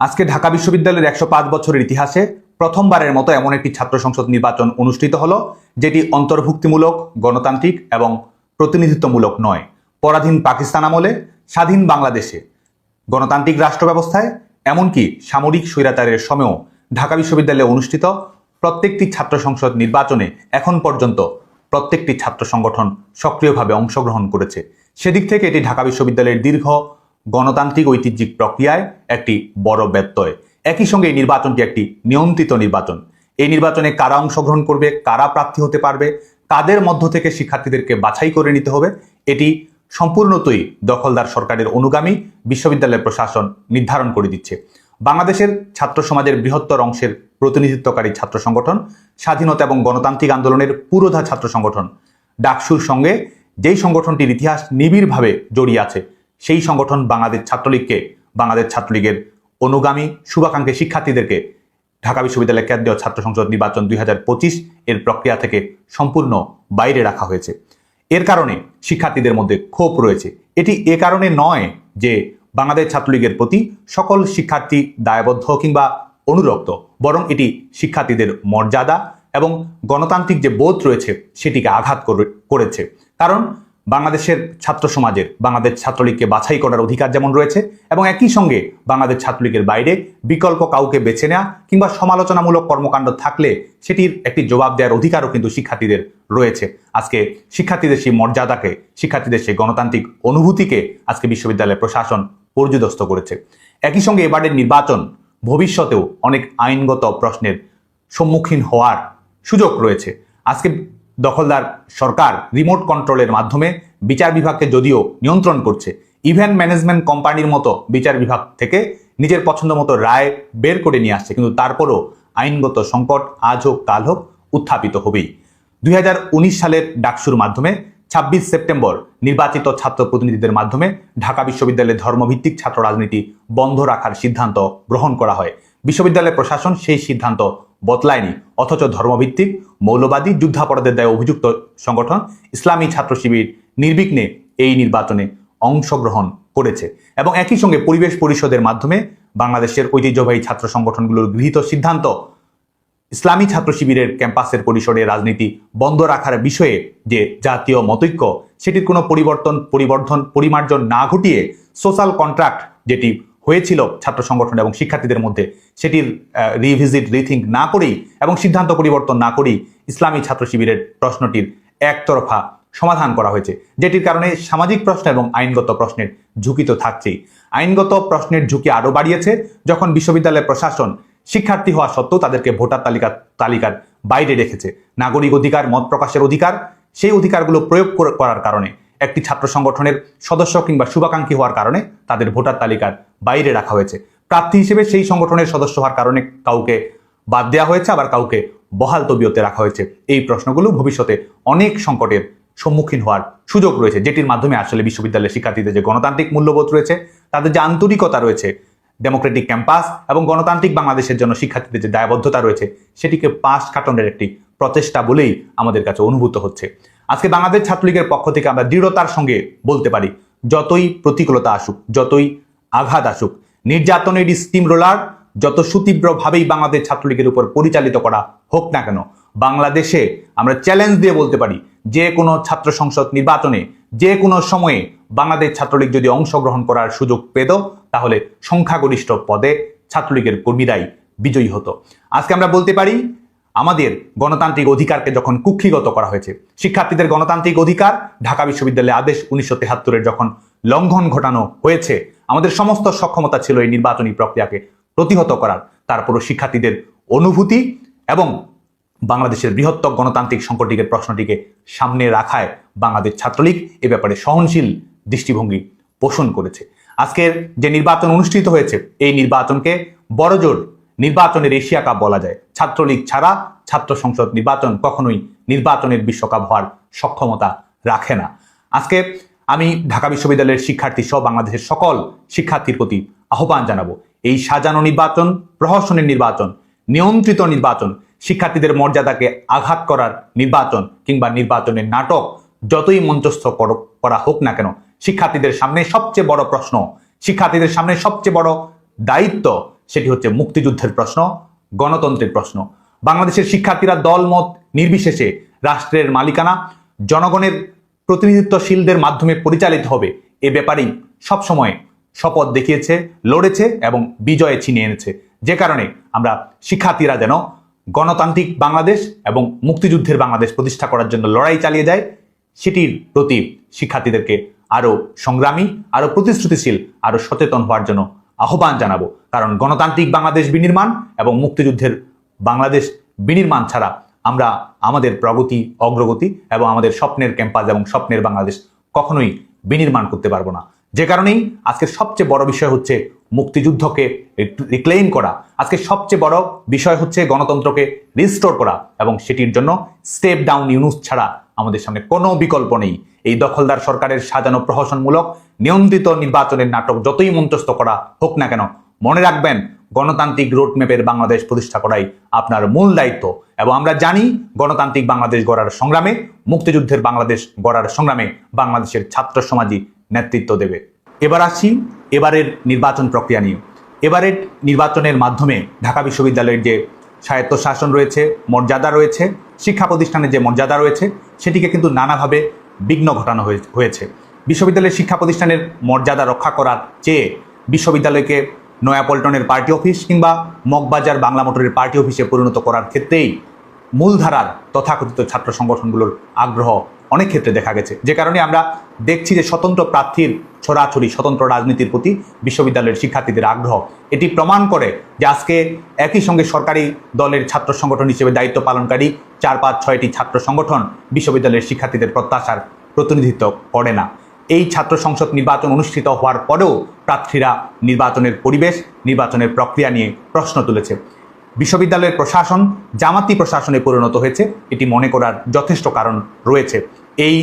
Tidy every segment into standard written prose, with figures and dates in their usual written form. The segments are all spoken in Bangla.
আজকে ঢাকা বিশ্ববিদ্যালয়ের 105 বছরের ইতিহাসে প্রথমবারের মতো এমন একটি ছাত্র সংসদ নির্বাচন অনুষ্ঠিত হলো যেটি অন্তর্ভুক্তিমূলক, গণতান্ত্রিক এবং প্রতিনিধিত্বমূলক নয়। পরাধীন পাকিস্তান আমলে, স্বাধীন বাংলাদেশে, গণতান্ত্রিক রাষ্ট্র ব্যবস্থায়, এমনকি সামরিক স্বৈরাচারের সময়েও ঢাকা বিশ্ববিদ্যালয়ে অনুষ্ঠিত প্রত্যেকটি ছাত্র সংসদ নির্বাচনে এখন পর্যন্ত প্রত্যেকটি ছাত্র সংগঠন সক্রিয়ভাবে অংশগ্রহণ করেছে। সেদিক থেকে এটি ঢাকা বিশ্ববিদ্যালয়ের দীর্ঘ গণতান্ত্রিক ঐতিহ্যিক প্রক্রিয়ায় একটি বড় ব্যত্যয়। একই সঙ্গে এই নির্বাচনটি একটি নিয়ন্ত্রিত নির্বাচন। এই নির্বাচনে কারা অংশগ্রহণ করবে, কারা প্রার্থী হতে পারবে, কাদের মধ্য থেকে শিক্ষার্থীদেরকে বাছাই করে নিতে হবে, এটি সম্পূর্ণতই দখলদার সরকারের অনুগামী বিশ্ববিদ্যালয় প্রশাসন নির্ধারণ করে দিচ্ছে। বাংলাদেশের ছাত্র সমাজের বৃহত্তর অংশের প্রতিনিধিত্বকারী ছাত্র সংগঠন, স্বাধীনতা এবং গণতান্ত্রিক আন্দোলনের পুরোধা ছাত্র সংগঠন ডাকসুর সঙ্গে যেই সংগঠনটির ইতিহাস নিবিড়ভাবে জড়িয়ে আছে, সেই সংগঠন বাংলাদেশ ছাত্রলীগের অনুগামী শুভাকাঙ্ক্ষী শিক্ষার্থীদেরকে ঢাকা বিশ্ববিদ্যালয়ের কেন্দ্রীয় ছাত্র সংসদ নির্বাচন 2025 এর প্রক্রিয়া থেকে সম্পূর্ণ বাইরে রাখা হয়েছে। এর কারণে শিক্ষার্থীদের মধ্যে ক্ষোভ রয়েছে। এটি এ কারণে নয় যে বাংলাদেশ ছাত্রলীগের প্রতি সকল শিক্ষার্থী দায়বদ্ধ কিংবা অনুরক্ত, বরং এটি শিক্ষার্থীদের মর্যাদা এবং গণতান্ত্রিক যে বোধ রয়েছে সেটিকে আঘাত করেছে। কারণ বাংলাদেশের ছাত্র সমাজের বাংলাদেশ ছাত্রলীগকে বাছাই করার অধিকার যেমন রয়েছে, এবং একই সঙ্গে বাংলাদেশ ছাত্রলীগের বাইরে বিকল্প কাউকে বেছে নেওয়া কিংবা সমালোচনামূলক কর্মকাণ্ড থাকলে সেটির একটি জবাব দেওয়ার অধিকারও কিন্তু শিক্ষার্থীদের রয়েছে। আজকে শিক্ষার্থীদের সেই মর্যাদাকে, শিক্ষার্থীদের সেই গণতান্ত্রিক অনুভূতিকে আজকে বিশ্ববিদ্যালয় প্রশাসন পর্যুদস্ত করেছে। একই সঙ্গে এবারের নির্বাচন ভবিষ্যতেও অনেক আইনগত প্রশ্নের সম্মুখীন হওয়ার সুযোগ রয়েছে। আজকে দখলদার সরকার রিমোট কন্ট্রোলের মাধ্যমে বিচার বিভাগকে যদিও নিয়ন্ত্রণ করছে, ইভেন্ট ম্যানেজমেন্ট কোম্পানির মতো বিচার বিভাগ থেকে নিজের পছন্দ মতো রায় বের করে নিয়ে আসছে, কিন্তু তারপরও আইনগত সংকট আজ হোক কাল হোক উত্থাপিত হবেই। 2019 সালের ডাকসুর মাধ্যমে 26 সেপ্টেম্বর নির্বাচিত ছাত্র প্রতিনিধিদের মাধ্যমে ঢাকা বিশ্ববিদ্যালয়ের ধর্মভিত্তিক ছাত্র রাজনীতি বন্ধ রাখার সিদ্ধান্ত গ্রহণ করা হয়। বিশ্ববিদ্যালয় প্রশাসন সেই সিদ্ধান্ত বদলায়নি, অথচ ধর্মভিত্তিক মৌলবাদী যুদ্ধাপরাধের দায়ে অভিযুক্ত সংগঠন ইসলামী ছাত্র শিবির নির্বিঘ্নে এই নির্বাচনে অংশগ্রহণ করেছে। এবং একই সঙ্গে পরিবেশ পরিষদের মাধ্যমে বাংলাদেশের ঐতিহ্যবাহী ছাত্র সংগঠনগুলোর গৃহীত সিদ্ধান্ত ইসলামী ছাত্র শিবিরের ক্যাম্পাসের পরিসরে রাজনীতি বন্ধ রাখার বিষয়ে যে জাতীয় মতৈক্য, সেটির কোনো পরিমার্জন না ঘটিয়ে সোশ্যাল কন্ট্রাক্ট যেটি হয়েছিল ছাত্র সংগঠন এবং শিক্ষার্থীদের মধ্যে, সেটির রিথিঙ্ক না করেই এবং সিদ্ধান্ত পরিবর্তন না করেই ইসলামী ছাত্র শিবিরের প্রশ্নটির একতরফা সমাধান করা হয়েছে, যেটির কারণে সামাজিক প্রশ্ন এবং আইনগত প্রশ্নের ঝুঁকি তো থাকছেই। আইনগত প্রশ্নের ঝুঁকি আরও বাড়িয়েছে যখন বিশ্ববিদ্যালয় প্রশাসন শিক্ষার্থী হওয়া সত্ত্বেও তাদেরকে ভোটার তালিকার বাইরে রেখেছে। নাগরিক অধিকার, মত প্রকাশের অধিকার, সেই অধিকারগুলো প্রয়োগ করার কারণে একটি ছাত্র সংগঠনের সদস্য কিংবা শুভাকাঙ্ক্ষী হওয়ার কারণে তাদের ভোটার তালিকার বাইরে রাখা হয়েছে। প্রার্থী হিসেবে সেই সংগঠনের সদস্য হওয়ার কারণে কাউকে বাদ দেওয়া হয়েছে, আবার কাউকে বহাল তবিয়তে রাখা হয়েছে। এই প্রশ্নগুলো ভবিষ্যতে অনেক সংকটের সম্মুখীন হওয়ার সুযোগ রয়েছে, যেটির মাধ্যমে আসলে বিশ্ববিদ্যালয়ের শিক্ষার্থীদের যে গণতান্ত্রিক মূল্যবোধ রয়েছে, তাদের যে আন্তরিকতা রয়েছে, ডেমোক্রেটিক ক্যাম্পাস এবং গণতান্ত্রিক বাংলাদেশের জন্য শিক্ষার্থীদের যে দায়বদ্ধতা রয়েছে, সেটিকে পাশ কাটানোর একটি প্রচেষ্টা বলেই আমাদের কাছে অনুভূত হচ্ছে। আজকে বাংলাদেশ ছাত্রলীগের পক্ষ থেকে আমরা দৃঢ়তার সঙ্গে বলতে পারি, যতই প্রতিকূলতা আসুক, যতই আঘাত আসুক, নির্যাতনের স্টিম রোলার যত সুতীব্রভাবেই বাংলাদেশ ছাত্রলীগের উপর পরিচালিত করা হোক না কেন, বাংলাদেশে আমরা চ্যালেঞ্জ দিয়ে বলতে পারি, যে কোনো ছাত্র সংসদ নির্বাচনে যে কোনো সময়ে বাংলাদেশ ছাত্রলীগ যদি অংশগ্রহণ করার সুযোগ পেত, তাহলে সংখ্যাগরিষ্ঠ পদে ছাত্রলীগের কর্মীরাই বিজয়ী হতো। আজকে আমরা বলতে পারি, আমাদের গণতান্ত্রিক অধিকারকে যখন কুক্ষিগত করা হয়েছে, শিক্ষার্থীদের গণতান্ত্রিক অধিকার ঢাকা বিশ্ববিদ্যালয়ের আদেশ 1973-এর যখন লঙ্ঘন ঘটানো হয়েছে, আমাদের সমস্ত সক্ষমতা ছিল এই নির্বাচনী প্রক্রিয়াকে প্রতিহত করার। তারপরও শিক্ষার্থীদের অনুভূতি এবং বাংলাদেশের বৃহত্তর গণতান্ত্রিক সংকটের প্রশ্নটিকে সামনে রাখায় বাংলাদেশ ছাত্রলীগ এ ব্যাপারে সহনশীল দৃষ্টিভঙ্গি পোষণ করেছে। আজকের যে নির্বাচন অনুষ্ঠিত হয়েছে, এই নির্বাচনকে বড়জোর নির্বাচনের এশিয়া কাপ বলা যায়। ছাত্রলীগ ছাড়া ছাত্র সংসদ নির্বাচন কখনোই নির্বাচনের বিশ্বকাপ হওয়ার সক্ষমতা রাখে না। আজকে আমি ঢাকা বিশ্ববিদ্যালয়ের শিক্ষার্থী সহ বাংলাদেশের সকল শিক্ষার্থীর প্রতি আহ্বান জানাবো, এই সাজানো নির্বাচন, প্রহসনের নির্বাচন, নিয়ন্ত্রিত নির্বাচন, শিক্ষার্থীদের মর্যাদাকে আঘাত করার নির্বাচন কিংবা নির্বাচনের নাটক যতই মঞ্চস্থ করা হোক না কেন, শিক্ষার্থীদের সামনে সবচেয়ে বড় প্রশ্ন, শিক্ষার্থীদের সামনে সবচেয়ে বড় দায়িত্ব সেটি হচ্ছে মুক্তিযুদ্ধের প্রশ্ন, গণতন্ত্রের প্রশ্ন। বাংলাদেশের শিক্ষার্থীরা দলমত নির্বিশেষে রাষ্ট্রের মালিকানা জনগণের প্রতিনিধিত্বশীলদের মাধ্যমে পরিচালিত হবে এ ব্যাপারেই সবসময় শপথ দেখিয়েছে, লড়েছে এবং বিজয়ে ছিনিয়ে এনেছে। যে কারণে আমরা শিক্ষার্থীরা যেন গণতান্ত্রিক বাংলাদেশ এবং মুক্তিযুদ্ধের বাংলাদেশ প্রতিষ্ঠা করার জন্য লড়াই চালিয়ে যায়, সেটির প্রতি শিক্ষার্থীদেরকে আরো সংগ্রামী, আরো প্রতিশ্রুতিশীল, আরো সচেতন হওয়ার জন্য আহ্বান জানাবো। কারণ গণতান্ত্রিক বাংলাদেশ বিনির্মাণ এবং মুক্তিযুদ্ধের বাংলাদেশ বিনির্মাণ ছাড়া আমরা আমাদের প্রগতি, অগ্রগতি এবং আমাদের স্বপ্নের ক্যাম্পাস এবং স্বপ্নের বাংলাদেশ কখনোই বিনির্মাণ করতে পারবো না। যে কারণেই আজকের সবচেয়ে বড় বিষয় হচ্ছে মুক্তিযুদ্ধকে রিক্লেইম করা। আজকে সবচেয়ে বড় বিষয় হচ্ছে গণতন্ত্রকে রিস্টোর করা, এবং সেটির জন্য স্টেপ ডাউন ইউনূস ছাড়া আমাদের সামনে কোনো বিকল্প নেই। এই দখলদার সরকারের সাজানো প্রহসনমূলক নিয়ন্ত্রিত নির্বাচনের নাটক যতই মঞ্চস্থ করা হোক না কেন, মনে রাখবেন গণতান্ত্রিক রোডম্যাপের বাংলাদেশ প্রতিষ্ঠা করাই আপনার মূল দায়িত্ব। এবং আমরা জানি গণতান্ত্রিক বাংলাদেশ গড়ার সংগ্রামে, মুক্তিযুদ্ধের বাংলাদেশ গড়ার সংগ্রামে বাংলাদেশের ছাত্র সমাজই নেতৃত্ব দেবে। এবার আসছি এবারের নির্বাচন প্রক্রিয়া নিয়ে। এবারের নির্বাচনের মাধ্যমে ঢাকা বিশ্ববিদ্যালয়ের যে স্বায়ত্তশাসন রয়েছে, মর্যাদা রয়েছে, শিক্ষা প্রতিষ্ঠানের যে মর্যাদা রয়েছে, সেটিকে কিন্তু নানাভাবে বিঘ্ন ঘটানো হয়েছে। বিশ্ববিদ্যালয়ের শিক্ষা প্রতিষ্ঠানের মর্যাদা রক্ষা করার চেয়ে বিশ্ববিদ্যালয়কে নয়াপল্টনের পার্টি অফিস কিংবা মগবাজার বাংলা মোটরের পার্টি অফিসে পরিণত করার ক্ষেত্রেই মূলধারার তথাকথিত ছাত্র সংগঠনগুলোর আগ্রহ অনেক ক্ষেত্রে দেখা গেছে। যে কারণে আমরা দেখছি যে স্বতন্ত্র প্রার্থীর ছড়াছড়ি, স্বতন্ত্র রাজনীতির প্রতি বিশ্ববিদ্যালয়ের শিক্ষার্থীদের আগ্রহ। এটি প্রমাণ করে যে আজকে একই সঙ্গে সরকারি দলের ছাত্র সংগঠন হিসেবে দায়িত্ব পালনকারী 4-5-6টি ছাত্র সংগঠন বিশ্ববিদ্যালয়ের শিক্ষার্থীদের প্রত্যাশার প্রতিনিধিত্ব করে না। এই ছাত্র সংসদ নির্বাচন অনুষ্ঠিত হওয়ার পরেও প্রার্থীরা নির্বাচনের পরিবেশ, নির্বাচনের প্রক্রিয়া নিয়ে প্রশ্ন তুলেছে। বিশ্ববিদ্যালয়ের প্রশাসন জামাতি প্রশাসনে পরিণত হয়েছে, এটি মনে করার যথেষ্ট কারণ রয়েছে। এই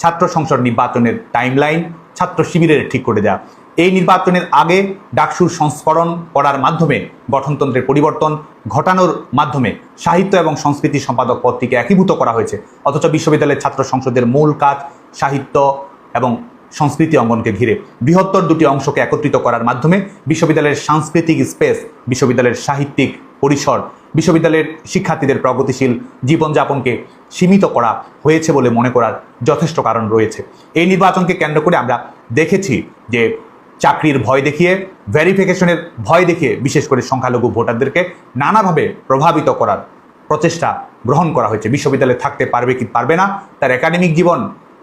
ছাত্র সংসদ নির্বাচনের টাইমলাইন ছাত্র শিবিরের ঠিক করে দেওয়া। এই নির্বাচনের আগে ডাকসুর সংস্করণ করার মাধ্যমে গঠনতন্ত্রের পরিবর্তন ঘটানোর মাধ্যমে সাহিত্য এবং সংস্কৃতি সম্পাদক পদটিকে একীভূত করা হয়েছে। অথচ বিশ্ববিদ্যালয়ের ছাত্র সংসদের মূল কাজ সাহিত্য এবং সংস্কৃতি অঙ্গনকে ঘিরে বৃহত্তর দুটি অংশকে একত্রিত করার মাধ্যমে বিশ্ববিদ্যালয়ের সাংস্কৃতিক স্পেস, বিশ্ববিদ্যালয়ের সাহিত্যিক পরিসর, বিশ্ববিদ্যালয়ের শিক্ষার্থীদের প্রগতিশীল জীবনযাপনকে সীমিত করা হয়েছে বলে মনে করার যথেষ্ট কারণ রয়েছে। এই নির্বাচনকে কেন্দ্র করে আমরা দেখেছি যে চাকরির ভয় দেখিয়ে, ভেরিফিকেশনের ভয় দেখিয়ে বিশেষ করে সংখ্যালঘু ভোটারদেরকে নানাভাবে প্রভাবিত করার প্রচেষ্টা গ্রহণ করা হয়েছে। বিশ্ববিদ্যালয়ে থাকতে পারবে কি পারবে না, তার একাডেমিক জীবন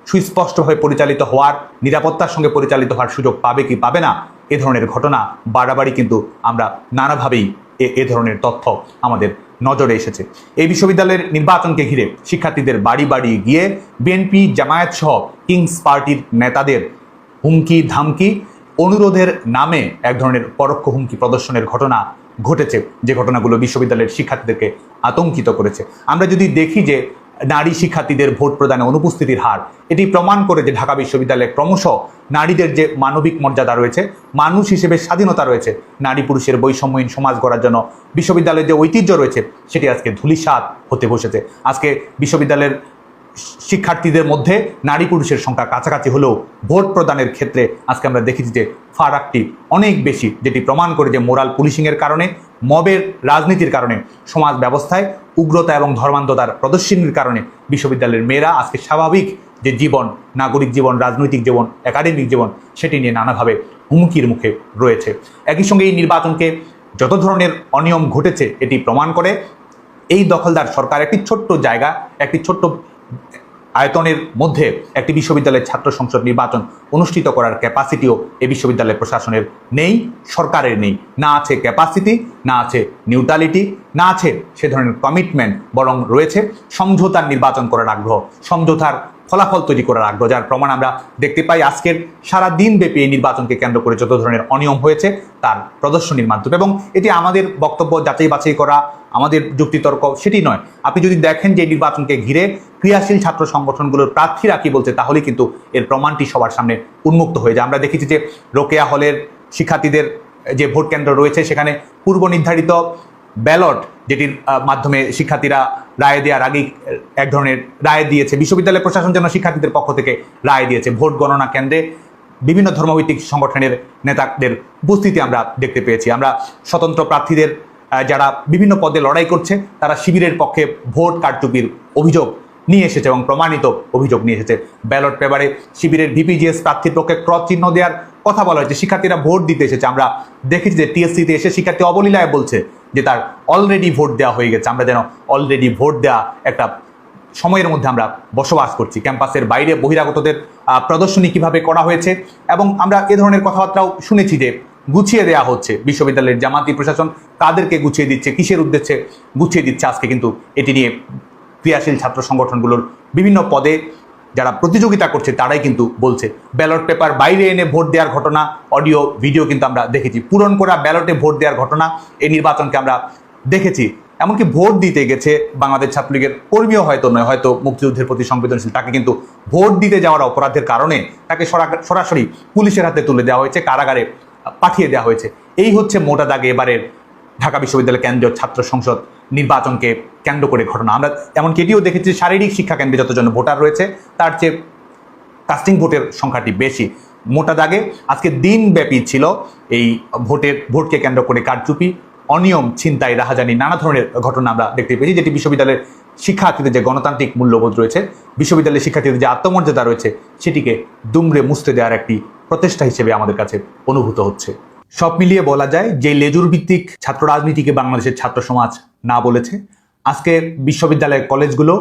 সুস্পষ্টভাবে পরিচালিত হওয়ার, নিরাপত্তার সঙ্গে পরিচালিত হওয়ার সুযোগ পাবে কি পাবে না, এ ধরনের ঘটনা বাড়াবাড়ি কিন্তু আমরা নানাভাবেই এ ধরনের তথ্য আমাদের নজরে এসেছে। এই বিশ্ববিদ্যালয়ের নির্বাচনকে ঘিরে শিক্ষার্থীদের বাড়ি বাড়ি গিয়ে বিএনপি, জামায়াত সহ কিংস পার্টির নেতাদের হুমকি ধামকি, অনুরোধের নামে এক ধরনের পরোক্ষ হুমকি প্রদর্শনের ঘটনা ঘটেছে, যে ঘটনাগুলো বিশ্ববিদ্যালয়ের শিক্ষার্থীদেরকে আতঙ্কিত করেছে। আমরা যদি দেখি যে নারী শিক্ষার্থীদের ভোট প্রদানে অনুপস্থিতির হার, এটি প্রমাণ করে যে ঢাকা বিশ্ববিদ্যালয়ে ক্রমশ নারীদের যে মানবিক মর্যাদা রয়েছে, মানুষ হিসেবে স্বাধীনতা রয়েছে, নারী পুরুষের বৈষম্যহীন সমাজ গড়ার জন্য বিশ্ববিদ্যালয়ের যে ঐতিহ্য রয়েছে, সেটি আজকে ধূলিসাৎ হতে বসেছে। আজকে বিশ্ববিদ্যালয়ের শিক্ষার্থীদের মধ্যে নারী পুরুষের সংখ্যা কাছাকাছি হলেও ভোট প্রদানের ক্ষেত্রে আজকে আমরা দেখেছি যে ফারাকটি অনেক বেশি, যেটি প্রমাণ করে যে মোরাল পুলিশিংয়ের কারণে, মবের রাজনীতির কারণে, সমাজ ব্যবস্থায় উগ্রতা এবং ধর্মান্ধতার প্রদর্শনীর কারণে বিশ্ববিদ্যালয়ের মেয়েরা আজকে স্বাভাবিক যে জীবন, নাগরিক জীবন, রাজনৈতিক জীবন, একাডেমিক জীবন, সেটি নিয়ে নানাভাবে হুমকির মুখে রয়েছে। একই সঙ্গে এই নির্বাচনকে যত ধরনের অনিয়ম ঘটেছে এটি প্রমাণ করে এই দখলদার সরকার একটি ছোট্ট জায়গা, একটি ছোট্ট আয়তনের মধ্যে একটি বিশ্ববিদ্যালয়ের ছাত্র সংসদ নির্বাচন অনুষ্ঠিত করার ক্যাপাসিটিও এই বিশ্ববিদ্যালয় প্রশাসনের নেই, সরকারের নেই। না আছে ক্যাপাসিটি, না আছে নিউট্রালিটি, না আছে সে ধরনের কমিটমেন্ট, বরং রয়েছে সমঝোতার নির্বাচন করার আগ্রহ, সমঝোতার ফলাফল তৈরি করার আগ্রহ, যার প্রমাণ আমরা দেখতে পাই আজকের সারা দিন ব্যাপী এই নির্বাচনকে কেন্দ্র করে যত ধরনের অনিয়ম হয়েছে তার প্রদর্শনীর মাধ্যমে। এবং এটি আমাদের বক্তব্য যাচাই বাছাই করা, আমাদের যুক্তিতর্ক সেটি নয়। আপনি যদি দেখেন যে নির্বাচনকে ঘিরে ক্রিয়াশীল ছাত্র সংগঠনগুলোর প্রার্থীরা কি বলছে, তাহলে কিন্তু এর প্রমাণটি সবার সামনে উন্মুক্ত হয়ে যায়। আমরা দেখেছি যে রোকেয়া হলের শিক্ষার্থীদের যে ভোট কেন্দ্র রয়েছে সেখানে পূর্ব নির্ধারিত ব্যালট, যেটির মাধ্যমে শিক্ষার্থীরা রায় দেওয়ার আগেই এক ধরনের রায় দিয়েছে, বিশ্ববিদ্যালয় প্রশাসন যেন শিক্ষার্থীদের পক্ষ থেকে রায় দিয়েছে। ভোট গণনা কেন্দ্রে বিভিন্ন ধর্মভিত্তিক সংগঠনের নেতাদের উপস্থিতি আমরা দেখতে পেয়েছি। আমরা স্বতন্ত্র প্রার্থীদের যারা বিভিন্ন পদে লড়াই করছে তারা শিবিরের পক্ষে ভোট কারচুপির অভিযোগ নিয়ে এসেছে এবং প্রমাণিত অভিযোগ নিয়ে এসেছে। ব্যালট পেপারে শিবিরের ভিপিজিএস প্রার্থীর পক্ষে ক্রস চিহ্ন দেওয়ার কথা বলা হয়েছে। শিক্ষার্থীরা ভোট দিতে এসেছে। আমরা দেখেছি যে টিএসসিতে এসে শিক্ষার্থী অবলীলায় বলছে যে তার অলরেডি ভোট দেওয়া হয়ে গেছে। আমরা যেন অলরেডি ভোট দেওয়া একটা সময়ের মধ্যে আমরা বসবাস করছি। ক্যাম্পাসের বাইরে বহিরাগতদের প্রদর্শনী কিভাবে করা হয়েছে এবং আমরা এ ধরনের কথাবার্তাও শুনেছি যে গুছিয়ে দেওয়া হচ্ছে। বিশ্ববিদ্যালয়ের জামাতি প্রশাসন কাদেরকে গুছিয়ে দিচ্ছে, কিসের উদ্দেশ্যে গুছিয়ে দিচ্ছে, আজকে কিন্তু এটি নিয়ে ক্রিয়াশীল ছাত্র সংগঠনগুলোর বিভিন্ন পদে যারা প্রতিযোগিতা করছে তারাই কিন্তু বলছে। ব্যালট পেপার বাইরে এনে ভোট দেওয়ার ঘটনা, অডিও ভিডিও কিন্তু আমরা দেখেছি। পূরণ করা ব্যালটে ভোট দেওয়ার ঘটনা এই নির্বাচনকে আমরা দেখেছি। এমনকি ভোট দিতে গেছে বাংলাদেশ ছাত্রলীগের কর্মীও হয়তো নয়, হয়তো মুক্তিযুদ্ধের প্রতি সংবেদনশীল, তাকে কিন্তু ভোট দিতে যাওয়ার অপরাধের কারণে তাকে সরাসরি পুলিশের হাতে তুলে দেওয়া হয়েছে, কারাগারে পাঠিয়ে দেওয়া হয়েছে। এই হচ্ছে মোটা দাগে এবারের ঢাকা বিশ্ববিদ্যালয় কেন্দ্রীয় ছাত্র সংসদ নির্বাচনকে কেন্দ্র করে ঘটনা। আমরা এমনকি এটিও দেখেছি শারীরিক শিক্ষা কেন্দ্রে যতজন ভোটার রয়েছে তার চেয়ে কাস্টিং ভোটের সংখ্যাটি বেশি। মোটা দাগে আজকে দিনব্যাপী ছিল এই ভোটকে কেন্দ্র করে কারচুপি, অনিয়ম, ছিনতাই, রাহাজানি, নানা ধরনের ঘটনা আমরা দেখতে পেয়েছি, যেটি বিশ্ববিদ্যালয়ের শিক্ষার্থীদের যে গণতান্ত্রিক মূল্যবোধ রয়েছে, বিশ্ববিদ্যালয়ের শিক্ষার্থীদের যে আত্মমর্যাদা রয়েছে সেটিকে দুমড়ে মুছতে দেওয়ার একটি প্রচেষ্টা হিসেবে আমাদের কাছে অনুভূত হচ্ছে। সব মিলিয়ে বলা যায় যে লেজুর ভিত্তিক ছাত্র রাজনীতিকে বাংলাদেশের ছাত্র সমাজ না বলেছে, আজকে বিশ্ববিদ্যালয়ের কলেজগুলো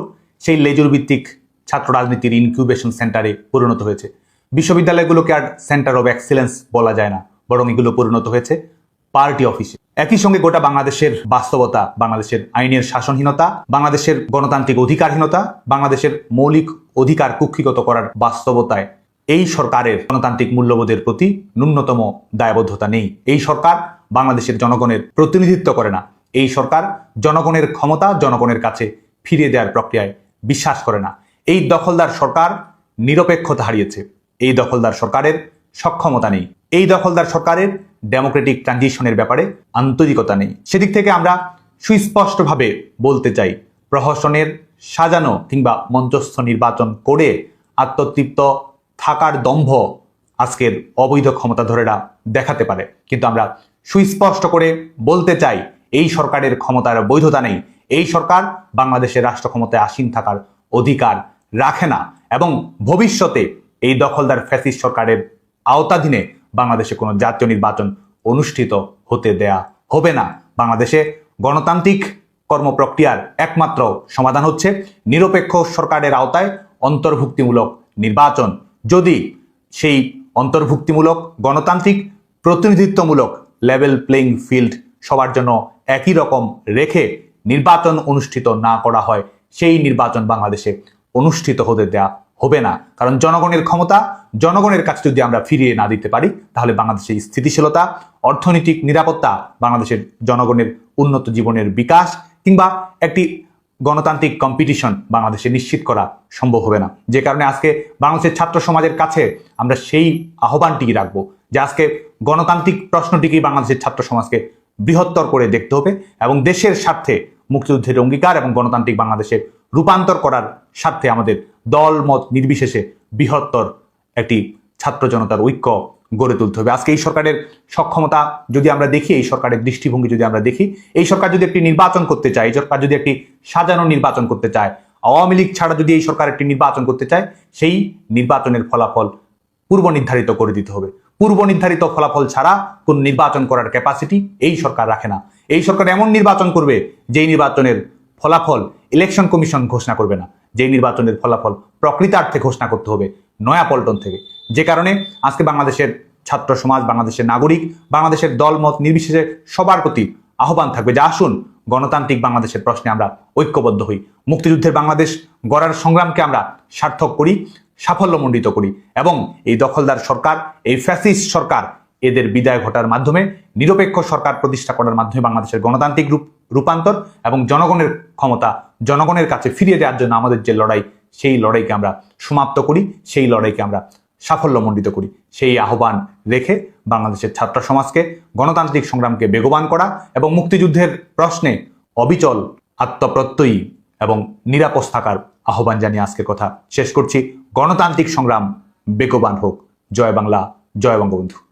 সেই লেজুর ভিত্তিক ছাত্র রাজনীতির ইনকিউবেশন সেন্টারে পরিণত হয়েছে। বিশ্ববিদ্যালয়গুলোকে আর সেন্টার অব এক্সেলেন্স বলা যায় না, বরং এগুলো পরিণত হয়েছে পার্টি অফিসে। একই সঙ্গে গোটা বাংলাদেশের বাস্তবতা, বাংলাদেশের আইনের শাসনহীনতা, বাংলাদেশের গণতান্ত্রিক অধিকারহীনতা, বাংলাদেশের মৌলিক অধিকার কুক্ষিগত করার বাস্তবতায় এই সরকারের গণতান্ত্রিক মূল্যবোধের প্রতি ন্যূনতম দায়বদ্ধতা নেই। এই সরকার বাংলাদেশের জনগণের প্রতিনিধিত্ব করে না। এই সরকার জনগণের ক্ষমতা জনগণের কাছে ফিরিয়ে দেওয়ার প্রক্রিয়ায় বিশ্বাস করে না। এই দখলদার সরকার নিরপেক্ষতা হারিয়েছে। এই দখলদার সরকারের সক্ষমতা নেই। এই দখলদার সরকারের ডেমোক্রেটিক ট্রানজিশনের ব্যাপারে আন্তরিকতা নেই। সেদিক থেকে আমরা সুস্পষ্টভাবে বলতে চাই, প্রহসনের সাজানো কিংবা মঞ্চস্থ নির্বাচন করে আত্মতৃপ্ত থাকার দম্ভ আজকের অবৈধ ক্ষমতাধরেরা দেখাতে পারে, কিন্তু আমরা সুস্পষ্ট করে বলতে চাই এই সরকারের ক্ষমতার বৈধতা নেই। এই সরকার বাংলাদেশের রাষ্ট্র ক্ষমতায় আসীন থাকার অধিকার রাখে না এবং ভবিষ্যতে এই দখলদার ফ্যাসিস্ট সরকারের আওতাধীনে বাংলাদেশে কোনো জাতীয় নির্বাচন অনুষ্ঠিত হতে দেয়া হবে না। বাংলাদেশে গণতান্ত্রিক কর্মপ্রক্রিয়ার একমাত্র সমাধান হচ্ছে নিরপেক্ষ সরকারের আওতায় অন্তর্ভুক্তিমূলক নির্বাচন। যদি সেই অন্তর্ভুক্তিমূলক গণতান্ত্রিক প্রতিনিধিত্বমূলক লেভেল প্লেইং ফিল্ড সবার জন্য একই রকম রেখে নির্বাচন অনুষ্ঠিত না করা হয়, সেই নির্বাচন বাংলাদেশে অনুষ্ঠিত হতে দেয়া হবে না। কারণ জনগণের ক্ষমতা জনগণের কাছে যদি আমরা ফিরিয়ে না দিতে পারি, তাহলে বাংলাদেশের স্থিতিশীলতা, অর্থনৈতিক নিরাপত্তা, বাংলাদেশের জনগণের উন্নত জীবনের বিকাশ কিংবা একটি গণতান্ত্রিক কম্পিটিশন বাংলাদেশে নিশ্চিত করা সম্ভব হবে না। যে কারণে আজকে বাংলাদেশের ছাত্র সমাজের কাছে আমরা সেই আহ্বানটিকে রাখবো যে আজকে গণতান্ত্রিক প্রশ্নটিকেই বাংলাদেশের ছাত্র সমাজকে বৃহত্তর করে দেখতে হবে এবং দেশের স্বার্থে মুক্তিযুদ্ধের অঙ্গীকার এবং গণতান্ত্রিক বাংলাদেশে রূপান্তর করার স্বার্থে আমাদের দল মত নির্বিশেষে বৃহত্তর একটি ছাত্র জনতার ঐক্য গড়ে তুলতে হবে। আজকে এই সরকারের সক্ষমতা যদি আমরা দেখি, এই সরকারের দৃষ্টিভঙ্গি যদি আমরা দেখি, এই সরকার যদি একটি নির্বাচন করতে চায়, এই সরকার যদি একটি সাজানো নির্বাচন করতে চায়, আওয়ামী লীগ ছাড়া যদি এই সরকার একটি নির্বাচন করতে চায়, সেই নির্বাচনের ফলাফল পূর্ব নির্ধারিত করে দিতে হবে। পূর্ব নির্ধারিত ফলাফল ছাড়া কোন নির্বাচন করার ক্যাপাসিটি এই সরকার রাখে না। এই সরকার এমন নির্বাচন করবে যেই নির্বাচনের ফলাফল ইলেকশন কমিশন ঘোষণা করবে না, যেই নির্বাচনের ফলাফল প্রকৃতার্থে ঘোষণা করতে হবে নয়াপল্টন থেকে। যে কারণে আজকে বাংলাদেশের ছাত্র সমাজ, বাংলাদেশের নাগরিক, বাংলাদেশের দলমত নির্বিশেষে সবার প্রতি আহ্বান থাকবে যে আসুন গণতান্ত্রিক বাংলাদেশের প্রশ্নে আমরা ঐক্যবদ্ধ হই, মুক্তিযুদ্ধের বাংলাদেশ গড়ার সংগ্রামকে আমরা সার্থক করি, সাফল্যমণ্ডিত করি এবং এই দখলদার সরকার, এই ফ্যাসিস্ট সরকার, এদের বিদায় ঘটার মাধ্যমে নিরপেক্ষ সরকার প্রতিষ্ঠা করার মাধ্যমে বাংলাদেশের গণতান্ত্রিক রূপান্তর এবং জনগণের ক্ষমতা জনগণের কাছে ফিরিয়ে দেওয়ার জন্য আমাদের যে লড়াই, সেই লড়াইকে আমরা সমাপ্ত করি, সেই লড়াইকে আমরা সাফল্যমণ্ডিত করি। সেই আহ্বান রেখে বাংলাদেশের ছাত্র সমাজকে গণতান্ত্রিক সংগ্রামকে বেগবান করা এবং মুক্তিযুদ্ধের প্রশ্নে অবিচল আত্মপ্রত্যয়ী এবং নিরাপদ থাকার আহ্বান জানিয়ে আজকের কথা শেষ করছি। গণতান্ত্রিক সংগ্রাম বেগবান হোক। জয় বাংলা, জয় বঙ্গবন্ধু।